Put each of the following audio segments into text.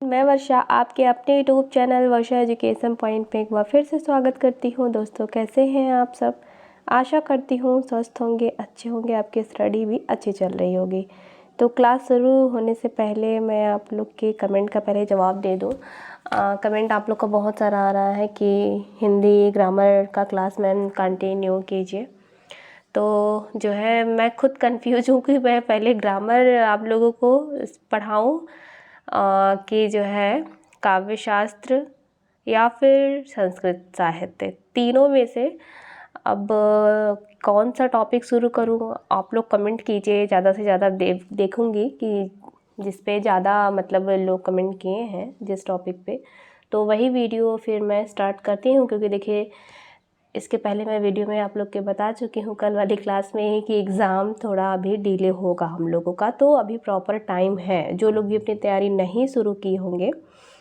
मैं वर्षा आपके अपने यूट्यूब चैनल वर्षा एजुकेशन पॉइंट पे एक बार फिर से स्वागत करती हूँ। दोस्तों, कैसे हैं आप सब? आशा करती हूँ स्वस्थ होंगे, अच्छे होंगे, आपकी स्टडी भी अच्छी चल रही होगी। तो क्लास शुरू होने से पहले मैं आप लोग के कमेंट का पहले जवाब दे दूँ। कमेंट आप लोग का बहुत सारा आ रहा है कि हिंदी ग्रामर का क्लास मैम कंटिन्यू कीजिए। तो जो है मैं खुद कंफ्यूज हूँ कि मैं पहले ग्रामर आप लोगों को पढ़ाऊँ कि जो है काव्य शास्त्र या फिर संस्कृत साहित्य, तीनों में से अब कौन सा टॉपिक शुरू करूँ? आप लोग कमेंट कीजिए, ज़्यादा से ज़्यादा देखूँगी कि जिस पे ज़्यादा मतलब लोग कमेंट किए हैं जिस टॉपिक पे, तो वही वीडियो फिर मैं स्टार्ट करती हूँ। क्योंकि देखिए, इसके पहले मैं वीडियो में आप लोग के बता चुकी हूँ कल वाली क्लास में ही कि एग्ज़ाम थोड़ा अभी डिले होगा हम लोगों का, तो अभी प्रॉपर टाइम है। जो लोग भी अपनी तैयारी नहीं शुरू की होंगे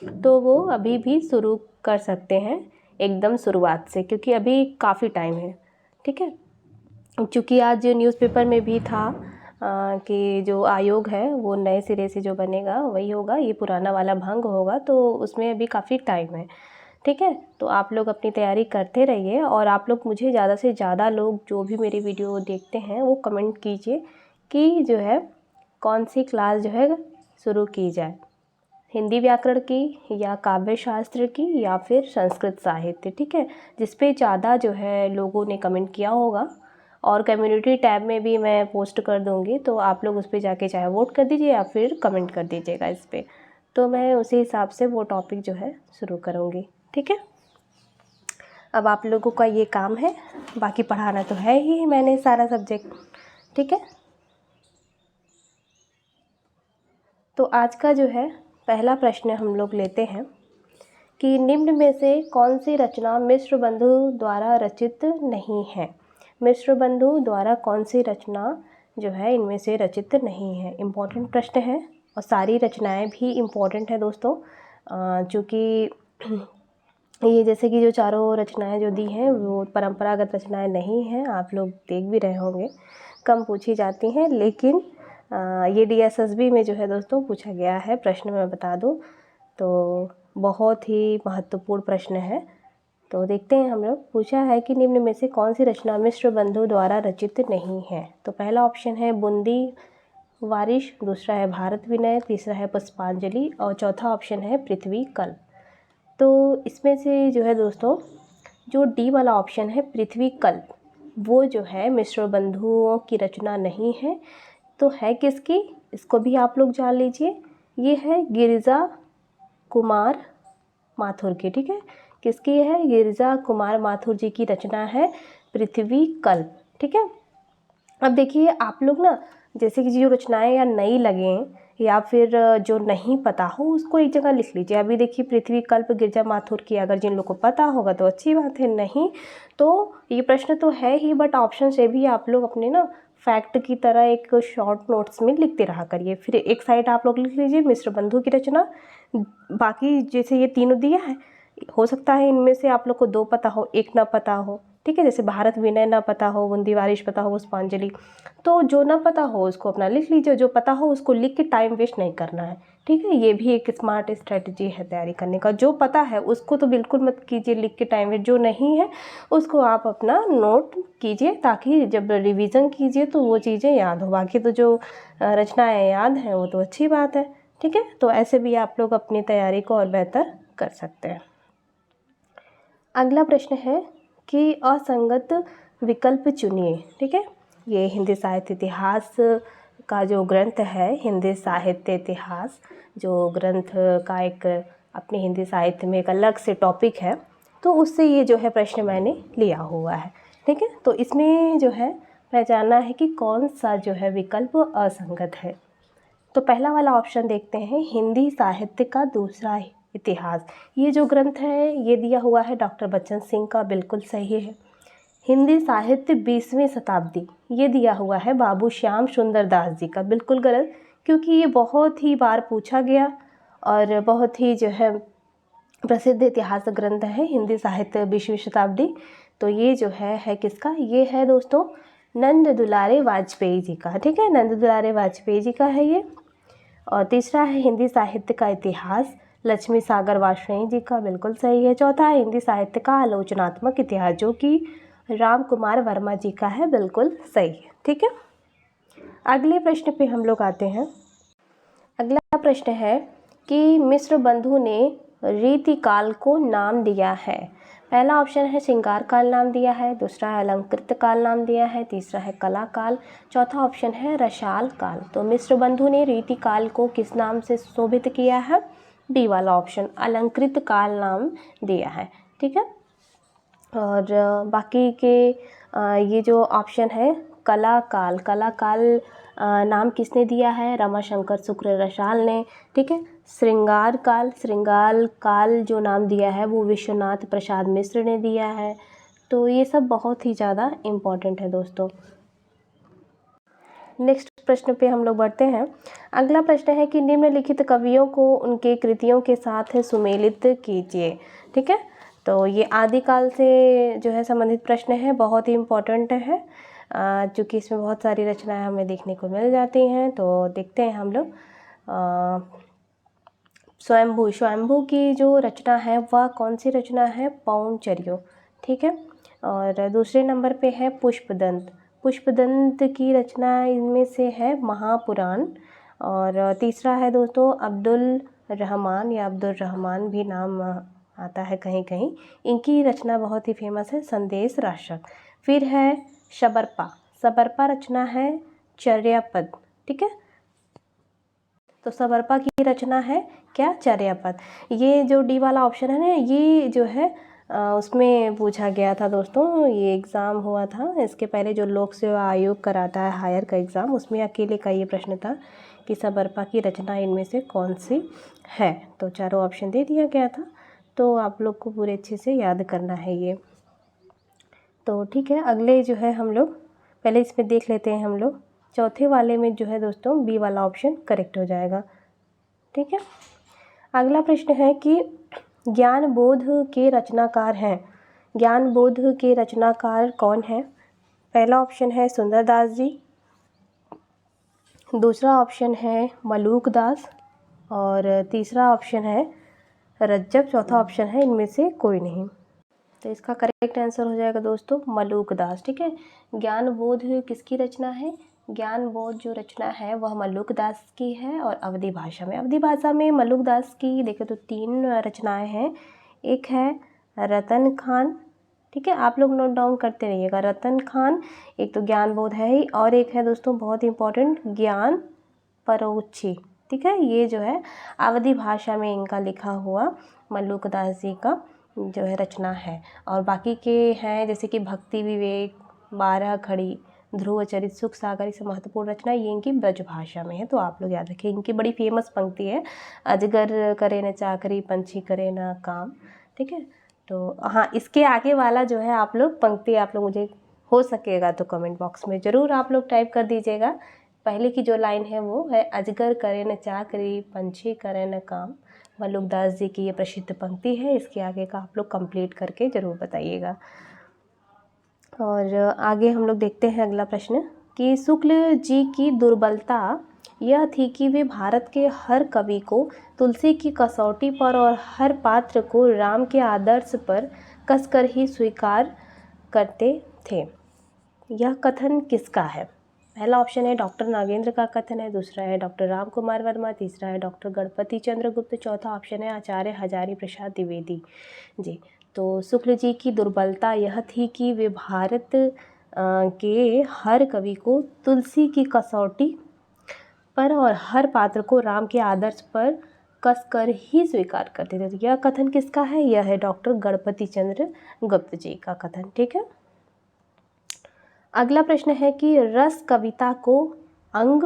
तो वो अभी भी शुरू कर सकते हैं एकदम शुरुआत से, क्योंकि अभी काफ़ी टाइम है। ठीक है, क्योंकि आज न्यूज़पेपर में भी था कि जो आयोग है वो नए सिरे से जो बनेगा वही होगा, ये पुराना वाला भंग होगा, तो उसमें अभी काफ़ी टाइम है। ठीक है, तो आप लोग अपनी तैयारी करते रहिए और आप लोग मुझे ज़्यादा से ज़्यादा लोग जो भी मेरी वीडियो देखते हैं वो कमेंट कीजिए कि जो है कौन सी क्लास जो है शुरू की जाए, हिंदी व्याकरण की या काव्य शास्त्र की या फिर संस्कृत साहित्य। ठीक है, जिस पे ज़्यादा जो है लोगों ने कमेंट किया होगा और कम्युनिटी टैब में भी मैं पोस्ट कर दूँगी, तो आप लोग उस पर जाके चाहे वोट कर दीजिए या फिर कमेंट कर दीजिएगा इस पर, तो मैं उसी हिसाब से वो टॉपिक जो है शुरू करूँगी। ठीक है, अब आप लोगों का ये काम है, बाकी पढ़ाना तो है ही मैंने सारा सब्जेक्ट। ठीक है, तो आज का जो है पहला प्रश्न हम लोग लेते हैं कि निम्न में से कौन सी रचना मिश्र बंधु द्वारा रचित नहीं है। मिश्र बंधु द्वारा कौन सी रचना जो है इनमें से रचित नहीं है। इम्पोर्टेंट प्रश्न है और सारी रचनाएं भी इम्पोर्टेंट है दोस्तों, चूँकि ये जैसे कि जो चारों रचनाएं जो दी हैं वो परंपरागत रचनाएं नहीं हैं, आप लोग देख भी रहे होंगे, कम पूछी जाती हैं, लेकिन ये DSSB में जो है दोस्तों पूछा गया है प्रश्न, मैं बता दूं तो बहुत ही महत्वपूर्ण प्रश्न है। तो देखते हैं हम लोग, पूछा है कि निम्न में से कौन सी रचना मिश्र बंधु द्वारा रचित नहीं है। तो पहला ऑप्शन है बूंदी वारिश, दूसरा है भारत विनय, तीसरा है पुष्पांजलि और चौथा ऑप्शन है पृथ्वी कल्प। तो इसमें से जो है दोस्तों जो डी वाला ऑप्शन है पृथ्वी कल्प, वो जो है मिश्र बंधुओं की रचना नहीं है। तो है किसकी, इसको भी आप लोग जान लीजिए, ये है गिरिजा कुमार माथुर की। ठीक है, किसकी है? गिरिजा कुमार माथुर जी की रचना है पृथ्वी कल्प। ठीक है, अब देखिए आप लोग ना, जैसे कि जो रचनाएं या नई लगें या फिर जो नहीं पता हो उसको एक जगह लिख लीजिए। अभी देखिए पृथ्वी कल्प गिरिजा माथुर की अगर जिन लोग को पता होगा तो अच्छी बात है, नहीं तो ये प्रश्न तो है ही, बट ऑप्शन से भी आप लोग अपने ना फैक्ट की तरह एक शॉर्ट नोट्स में लिखते रहा करिए। फिर एक साइड आप लोग लिख लीजिए मिश्र बंधु की रचना, बाकी जैसे ये तीनों दिया है, हो सकता है इनमें से आप लोग को दो पता हो, एक ना पता हो। ठीक है, जैसे भारत विनय ना पता हो, बूंदी वारिश पता हो, पुष्पांजलि, तो जो ना पता हो उसको अपना लिख लीजिए, जो पता हो उसको लिख के टाइम वेस्ट नहीं करना है। ठीक है, ये भी एक स्मार्ट स्ट्रेटजी है तैयारी करने का। जो पता है उसको तो बिल्कुल मत कीजिए लिख के टाइम वेस्ट, जो नहीं है उसको आप अपना नोट कीजिए ताकि जब रिवीजन कीजिए तो वो चीज़ें याद हो। बाकी तो जो रचनाएँ याद हैं वो तो अच्छी बात है। ठीक है, तो ऐसे भी आप लोग अपनी तैयारी को और बेहतर कर सकते हैं। अगला प्रश्न है कि असंगत विकल्प चुनिए। ठीक है, ये हिंदी साहित्य इतिहास का जो ग्रंथ है, हिंदी साहित्य इतिहास जो ग्रंथ का एक अपने हिंदी साहित्य में एक अलग से टॉपिक है, तो उससे ये जो है प्रश्न मैंने लिया हुआ है। ठीक है, तो इसमें जो है पहचानना है कि कौन सा जो है विकल्प असंगत है। तो पहला वाला ऑप्शन देखते हैं, हिंदी साहित्य का दूसरा इतिहास। ये जो ग्रंथ है ये दिया हुआ है डॉक्टर बच्चन सिंह का, बिल्कुल सही है। हिंदी साहित्य 20वीं शताब्दी, ये दिया हुआ है बाबू श्याम सुंदर दास जी का, बिल्कुल गलत, क्योंकि ये बहुत ही बार पूछा गया और बहुत ही जो है प्रसिद्ध इतिहास ग्रंथ है हिंदी साहित्य 20वीं शताब्दी। तो ये जो है किसका? ये है दोस्तों नंद दुलारे वाजपेयी जी का। ठीक है, नंद दुलारे वाजपेयी जी का है ये। और तीसरा है हिंदी साहित्य का इतिहास, लक्ष्मी सागर वाजपेयी जी का, बिल्कुल सही है। चौथा है हिंदी साहित्य का आलोचनात्मक इतिहास, जो कि राम कुमार वर्मा जी का है, बिल्कुल सही है। ठीक है, अगले प्रश्न पे हम लोग आते हैं। अगला प्रश्न है कि मिश्र बंधु ने रीतिकाल को नाम दिया है। पहला ऑप्शन है श्रृंगार काल नाम दिया है, दूसरा है अलंकृत काल नाम दिया है, तीसरा है कला काल, चौथा ऑप्शन है रसाल काल। तो मिश्र बंधु ने रीतिकाल को किस नाम से शोभित किया है? बी वाला ऑप्शन, अलंकृत काल नाम दिया है। ठीक है, और बाकी के ये जो ऑप्शन है कला काल, कला काल नाम किसने दिया है? रमाशंकर शुक्ल रसाल ने। ठीक है, श्रृंगार काल, श्रृंगार काल जो नाम दिया है वो विश्वनाथ प्रसाद मिश्र ने दिया है। तो ये सब बहुत ही ज़्यादा इम्पॉर्टेंट है दोस्तों। नेक्स्ट प्रश्न पे हम लोग बढ़ते हैं। अगला प्रश्न है कि निम्नलिखित कवियों को उनके कृतियों के साथ सुमेलित कीजिए। ठीक है, तो ये आदिकाल से जो है संबंधित प्रश्न है, बहुत ही इम्पोर्टेंट है, चूँकि इसमें बहुत सारी रचनाएं हमें देखने को मिल जाती हैं। तो देखते हैं हम लोग। स्वयंभू, स्वयंभू की जो रचना है वह कौन सी रचना है? पौंचर्यो। ठीक है, और दूसरे नंबर पे है पुष्पदंत, पुष्पदंत की रचना इनमें से है महापुराण। और तीसरा है दोस्तों अब्दुल रहमान, या अब्दुल रहमान भी नाम आता है कहीं कहीं, इनकी रचना बहुत ही फेमस है संदेश राशक। फिर है शबरपा, शबरपा रचना है चर्यापद। ठीक है, तो शबरपा की रचना है क्या? चर्यापद। ये जो डी वाला ऑप्शन है ना, ये जो है उसमें पूछा गया था दोस्तों, ये एग्ज़ाम हुआ था इसके पहले, जो लोक सेवा आयोग कराता है हायर का एग्ज़ाम, उसमें अकेले का ये प्रश्न था कि शबरपा की रचना इनमें से कौन सी है। तो चारों ऑप्शन दे दिया गया था, तो आप लोग को पूरे अच्छे से याद करना है ये। तो ठीक है, अगले जो है हम लोग पहले इसमें देख लेते हैं। हम लोग चौथे वाले में जो है दोस्तों बी वाला ऑप्शन करेक्ट हो जाएगा। ठीक है, अगला प्रश्न है कि ज्ञान बोध के रचनाकार हैं, ज्ञान बोध के रचनाकार कौन है? पहला ऑप्शन है सुंदरदास जी, दूसरा ऑप्शन है मलूक दास, और तीसरा ऑप्शन है रज्जब, चौथा ऑप्शन है इनमें से कोई नहीं। तो इसका करेक्ट आंसर हो जाएगा दोस्तों मलूक दास। ठीक है, ज्ञान बोध किसकी रचना है? ज्ञान बोध जो रचना है वह मलूक दास की है, और अवधी भाषा में, अवधी भाषा में मलूक दास की देखें तो 3 रचनाएं हैं। एक है रतन खान, ठीक है, आप लोग नोट डाउन करते रहिएगा, रतन खान, एक तो ज्ञान बोध है ही, और एक है दोस्तों बहुत इंपॉर्टेंट ज्ञान परोक्षी। ठीक है, ये जो है अवधी भाषा में इनका लिखा हुआ मलूक दास जी का जो है रचना है। और बाकी के हैं जैसे कि भक्ति विवेक, 12 खड़ी, ध्रुव चरित, सुख सागर, से महत्वपूर्ण रचना ये इनकी ब्रज भाषा में है। तो आप लोग याद रखिए, इनकी बड़ी फेमस पंक्ति है, अजगर करे न चाकरी, पंछी करे न काम। ठीक है, तो हाँ, इसके आगे वाला जो है आप लोग पंक्ति आप लोग मुझे हो सकेगा तो कमेंट बॉक्स में ज़रूर आप लोग टाइप कर दीजिएगा। पहले की जो लाइन है वो है अजगर करे न चाकरी, पंछी करे न काम, मलूक दास जी की ये प्रसिद्ध पंक्ति है। इसके आगे का आप लोग कंप्लीट करके ज़रूर बताइएगा। और आगे हम लोग देखते हैं अगला प्रश्न कि शुक्ल जी की दुर्बलता यह थी कि वे भारत के हर कवि को तुलसी की कसौटी पर और हर पात्र को राम के आदर्श पर कसकर ही स्वीकार करते थे। यह कथन किसका है? पहला ऑप्शन है डॉक्टर नागेंद्र का कथन है, दूसरा है डॉक्टर राम कुमार वर्मा, तीसरा है डॉक्टर गणपति चंद्र गुप्त, चौथा ऑप्शन है आचार्य हजारी प्रसाद द्विवेदी जी। तो शुक्ल जी की दुर्बलता यह थी कि वे भारत के हर कवि को तुलसी की कसौटी पर और हर पात्र को राम के आदर्श पर कसकर ही स्वीकार करते थे। तो यह कथन किसका है? यह है डॉक्टर गणपति चंद्र गुप्त जी का कथन। ठीक है, अगला प्रश्न है कि रस कविता को अंग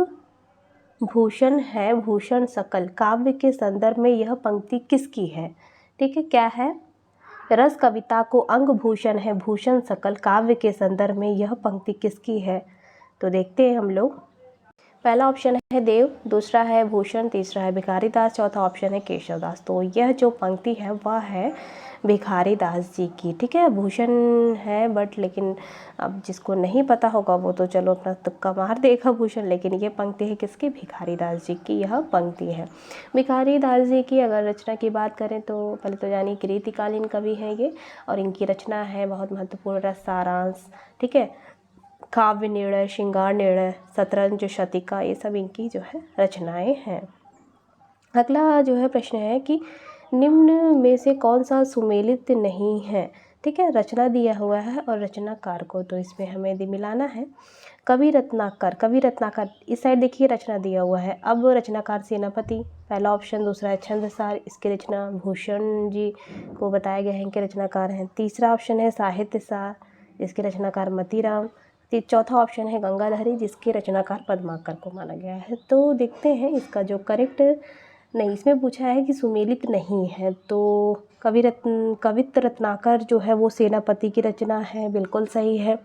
भूषण है भूषण सकल, काव्य के संदर्भ में यह पंक्ति किसकी है? ठीक है, क्या है? रस कविता को अंग भूषण है भूषण सकल, काव्य के संदर्भ में यह पंक्ति किसकी है? तो देखते हैं हम लोग। पहला ऑप्शन है देव, दूसरा है भूषण, तीसरा है भिखारी दास, चौथा ऑप्शन है केशव दास। तो यह जो पंक्ति है वह है भिखारी दास जी की। ठीक है, भूषण है बट लेकिन अब जिसको नहीं पता होगा वो तो चलो अपना तुक्का मार देगा भूषण, लेकिन ये पंक्ति है किसकी? भिखारी दास जी की यह पंक्ति है। भिखारी दास जी की अगर रचना की बात करें तो पहले तो जानिए कि रीतिकालीन कवि हैं ये, और इनकी रचना है बहुत महत्वपूर्ण रस सारांश, ठीक है, काव्य निर्णय, श्रृंगार निर्णय, शतरंज शतिका, ये सब इनकी जो है रचनाएं हैं। अगला जो है प्रश्न है कि निम्न में से कौन सा सुमेलित नहीं है। ठीक है, रचना दिया हुआ है और रचनाकार को, तो इसमें हमें यदि मिलाना है कवि रत्नाकर। कवि रत्नाकर इस साइड देखिए रचना दिया हुआ है, अब रचनाकार सेनापति पहला ऑप्शन, दूसरा है छंदसार, इसकी रचना भूषण जी को बताया गया है इनके रचनाकार हैं। तीसरा ऑप्शन है साहित्यसार, इसके रचनाकार मतीराम। चौथा ऑप्शन है गंगाधरी, जिसके रचनाकार पद्माकर को माना गया है। तो देखते हैं इसका जो करेक्ट, नहीं इसमें पूछा है कि सुमेलित नहीं है, तो कवित्त रत्नाकर जो है वो सेनापति की रचना है, बिल्कुल सही है।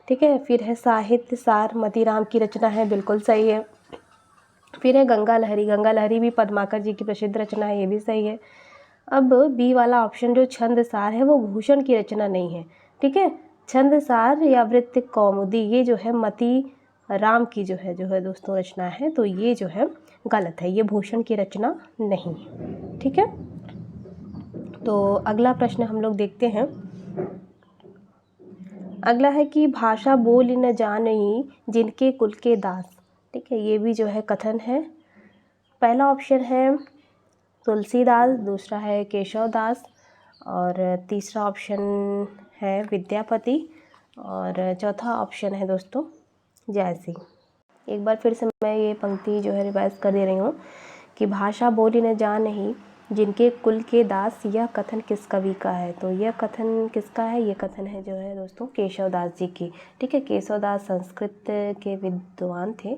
ठीक है, फिर है साहित्य सार, मतीराम की रचना है, बिल्कुल सही है। फिर है गंगा लहरी, गंगा लहरी भी पद्माकर जी की प्रसिद्ध रचना है, ये भी सही है। अब बी वाला ऑप्शन जो छंद सार है वो भूषण की रचना नहीं है। ठीक है, छंद सार या वृत्त कौमुदी ये जो है मती राम की जो है दोस्तों रचना है, तो ये जो है गलत है, ये भूषण की रचना नहीं है। ठीक है, तो अगला प्रश्न हम लोग देखते हैं। अगला है कि भाषा बोल न जानई जिनके कुल के दास। ठीक है, ये भी जो है कथन है। पहला ऑप्शन है तुलसीदास, दूसरा है केशव दास, और तीसरा ऑप्शन है विद्यापति, और चौथा ऑप्शन है दोस्तों जयसिंह। एक बार फिर से मैं ये पंक्ति जो है रिवाइज कर दे रही हूँ कि भाषा बोली न जानही जिनके कुल के दास, यह कथन किस कवि का है? तो यह कथन किसका है? ये कथन है जो है दोस्तों केशव दास जी की। ठीक है, केशव दास संस्कृत के विद्वान थे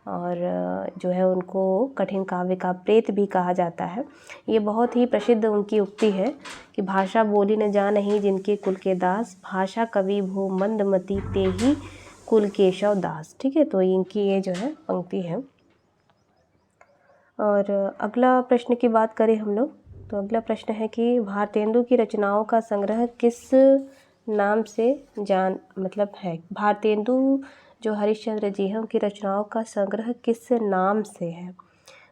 और जो है उनको कठिन काव्य का प्रेत भी कहा जाता है। ये बहुत ही प्रसिद्ध उनकी उक्ति है कि भाषा बोली न जानही जिनके कुल के दास, भाषा कवि भू मंदमती ते ही कुल केशव दास। ठीक है, तो इनकी ये जो है पंक्ति है। और अगला प्रश्न की बात करें हम लोग, तो अगला प्रश्न है कि भारतेंदु की रचनाओं का संग्रह किस नाम से है? भारतेंदु जो हरिश्चंद्र जी हैं उनकी रचनाओं का संग्रह किस नाम से है?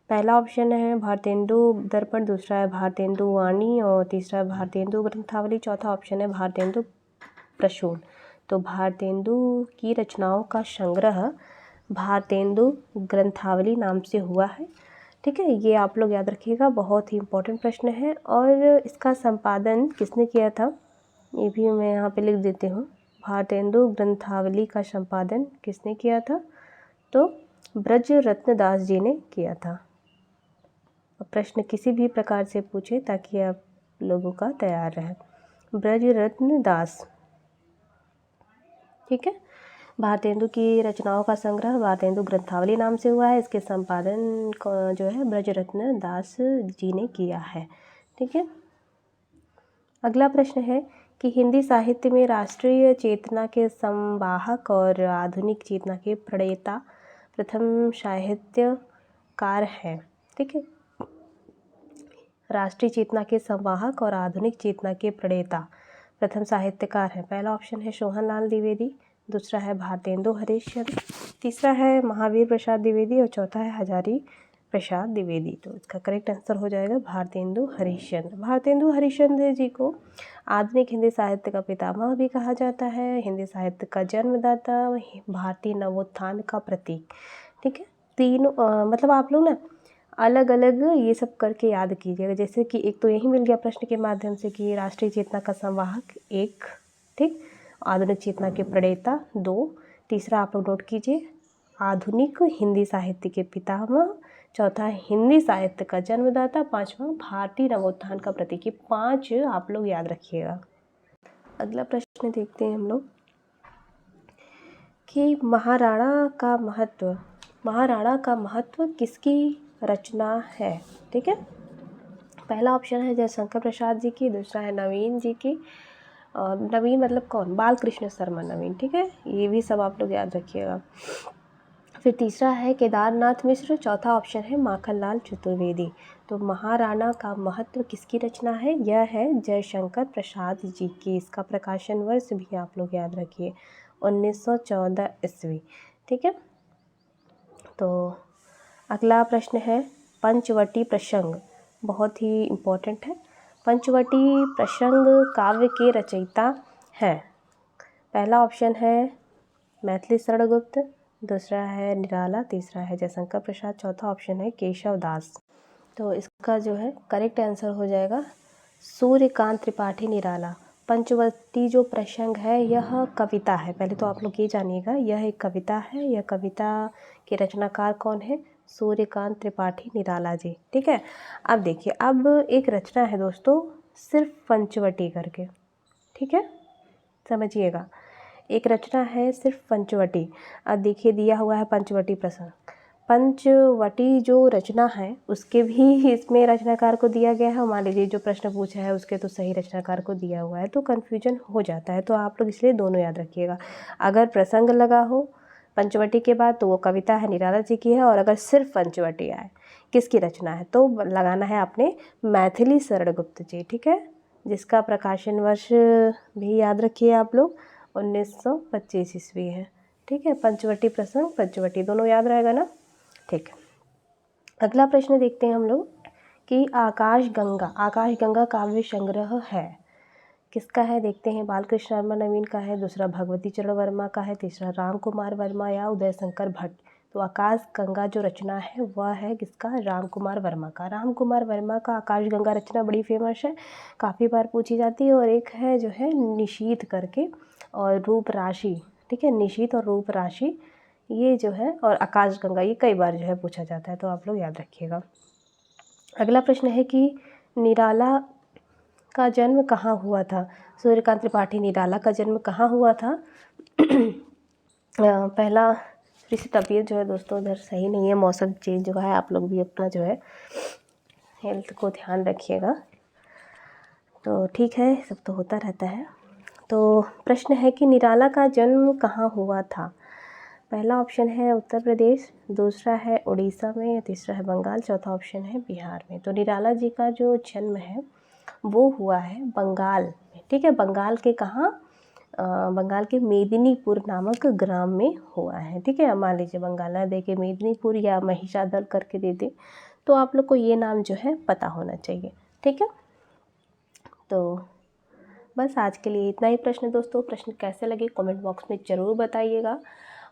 पहला ऑप्शन है भारतेंदु दर्पण, दूसरा है भारतेंदु वाणी, और तीसरा है भारतेंदु ग्रंथावली, चौथा ऑप्शन है भारतेंदु प्रसून। तो भारतेंदु की रचनाओं का संग्रह भारतेंदु ग्रंथावली नाम से हुआ है। ठीक है, ये आप लोग याद रखिएगा, बहुत ही इम्पोर्टेंट प्रश्न है। और इसका संपादन किसने किया था ये भी मैं यहाँ पे लिख देती हूँ। भारतेंदु ग्रंथावली का संपादन किसने किया था? तो ब्रज रत्न दास जी ने किया था। प्रश्न किसी भी प्रकार से पूछे ताकि आप लोगों का तैयार रहे। ब्रज रत्न दास। ठीक है, भारतेंदु की रचनाओं का संग्रह भारतेंदु ग्रंथावली नाम से हुआ है, इसके संपादन जो है ब्रजरत्न दास जी ने किया है। ठीक है, अगला प्रश्न है कि हिंदी साहित्य में राष्ट्रीय चेतना के संवाहक और आधुनिक चेतना के प्रणेता प्रथम साहित्यकार हैं। ठीक है, राष्ट्रीय चेतना के संवाहक और आधुनिक चेतना के प्रणेता प्रथम साहित्यकार हैं। पहला ऑप्शन है सोहनलाल द्विवेदी, दूसरा है भारतेंदु हरिश्चंद्र, तीसरा है महावीर प्रसाद द्विवेदी, और चौथा है हजारी प्रसाद द्विवेदी। तो इसका करेक्ट आंसर हो जाएगा भारतेंदु हरिश्चंद्र। भारतेंदु हरिश्चंद्र जी को आधुनिक हिंदी साहित्य का पितामह भी कहा जाता है, हिंदी साहित्य का जन्मदाता, भारतीय नवोत्थान का प्रतीक। ठीक है, तीनों मतलब आप लोग ना अलग अलग ये सब करके याद कीजिएगा। जैसे कि एक तो यही मिल गया प्रश्न के माध्यम से कि राष्ट्रीय चेतना का संवाहक एक, ठीक, आधुनिक चेतना के प्रणेता दो, तीसरा आप लोग नोट कीजिए आधुनिक हिंदी साहित्य के पितामह, चौथा हिंदी साहित्य का जन्मदाता, पांचवा भारतीय नवोत्थान का प्रतीक। 5 आप लोग याद रखिएगा। अगला प्रश्न देखते हैं हम लोग कि महाराणा का महत्व किसकी रचना है? ठीक है, पहला ऑप्शन है जयशंकर प्रसाद जी की, दूसरा है नवीन जी की, नवीन मतलब कौन? बाल कृष्ण शर्मा नवीन। ठीक है, ये भी सब आप लोग याद रखिएगा। फिर तीसरा है केदारनाथ मिश्र, चौथा ऑप्शन है माखनलाल चतुर्वेदी। तो महाराणा का महत्व किसकी रचना है? यह है जयशंकर प्रसाद जी की। इसका प्रकाशन वर्ष भी आप लोग याद रखिए 1914 ईस्वी। ठीक है, तो अगला प्रश्न है पंचवटी प्रसंग, बहुत ही इम्पोर्टेंट है। पंचवटी प्रसंग काव्य के रचयिता हैं। पहला ऑप्शन है मैथिली शरण गुप्त, दूसरा है निराला, तीसरा है जयशंकर प्रसाद, चौथा ऑप्शन है केशव दास। तो इसका जो है करेक्ट आंसर हो जाएगा सूर्यकांत त्रिपाठी निराला। पंचवटी जो प्रसंग है यह कविता है, पहले तो आप लोग ये जानिएगा यह एक कविता है। यह कविता के रचनाकार कौन है? सूर्यकांत त्रिपाठी निराला जी। ठीक है, अब देखिए, अब एक रचना है दोस्तों सिर्फ पंचवटी करके। ठीक है, समझिएगा, एक रचना है सिर्फ पंचवटी। अब देखिए दिया हुआ है पंचवटी प्रसंग। पंचवटी जो रचना है उसके भी इसमें रचनाकार को दिया गया है। मान लीजिए जो प्रश्न पूछा है उसके तो सही रचनाकार को दिया हुआ है, तो कन्फ्यूजन हो जाता है। तो आप लोग इसलिए दोनों याद रखिएगा। अगर प्रसंग लगा हो पंचवटी के बाद तो वो कविता है निराला जी की है, और अगर सिर्फ पंचवटी आए किसकी रचना है तो लगाना है आपने मैथिली शरण गुप्त जी। ठीक है, जिसका प्रकाशन वर्ष भी याद रखिए आप लोग 1925 ईस्वी है। ठीक है, पंचवटी प्रसंग पंचवटी दोनों याद रहेगा ना। ठीक है, अगला प्रश्न देखते हैं हम लोग कि आकाश गंगा काव्य संग्रह है किसका है? देखते हैं, बालकृष्ण वर्मा नवीन का है, दूसरा भगवती चरण वर्मा का है, तीसरा राम कुमार वर्मा या उदय शंकर भट्ट। तो आकाश गंगा जो रचना है वह है किसका? राम कुमार वर्मा का। राम कुमार वर्मा का आकाश गंगा रचना बड़ी फेमस है, काफ़ी बार पूछी जाती है। और एक है जो है निशीथ करके और रूप राशि। ठीक है, निशीथ और रूप राशि ये जो है, और आकाश गंगा ये कई बार जो है पूछा जाता है, तो आप लोग याद रखिएगा। अगला प्रश्न है कि निराला का जन्म कहाँ हुआ था? सूर्यकांत त्रिपाठी निराला का जन्म कहाँ हुआ था? पहला, इसी तबीयत जो है दोस्तों उधर सही नहीं है, मौसम चेंज हुआ है, आप लोग भी अपना जो है हेल्थ को ध्यान रखिएगा। तो ठीक है, सब तो होता रहता है। तो प्रश्न है कि निराला का जन्म कहाँ हुआ था? पहला ऑप्शन है उत्तर प्रदेश, दूसरा है उड़ीसा में, तीसरा है बंगाल, चौथा ऑप्शन है बिहार में। तो निराला जी का जो जन्म है वो हुआ है बंगाल में। ठीक है, बंगाल के कहाँ? बंगाल के मेदिनीपुर नामक ग्राम में हुआ है। ठीक है, मान लीजिए बंगाल ना दे के मेदिनीपुर या महिषादल करके दे दे, तो आप लोग को ये नाम जो है पता होना चाहिए। ठीक है, तो बस आज के लिए इतना ही प्रश्न दोस्तों। प्रश्न कैसे लगे कमेंट बॉक्स में ज़रूर बताइएगा,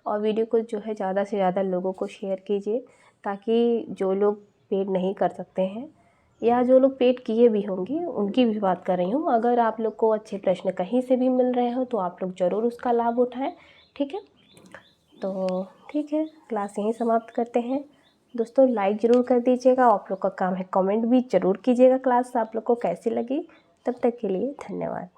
और वीडियो को जो है ज़्यादा से ज़्यादा लोगों को शेयर कीजिए, ताकि जो लोग पेड नहीं कर सकते हैं या जो लोग पेड किए भी होंगे उनकी भी बात कर रही हूँ। अगर आप लोग को अच्छे प्रश्न कहीं से भी मिल रहे हो तो आप लोग ज़रूर उसका लाभ उठाएं। ठीक है, तो ठीक है, क्लास यहीं समाप्त करते हैं दोस्तों। लाइक ज़रूर कर दीजिएगा, आप लोग का काम है कमेंट भी ज़रूर कीजिएगा क्लास आप लोग को कैसी लगी। तब तक के लिए धन्यवाद।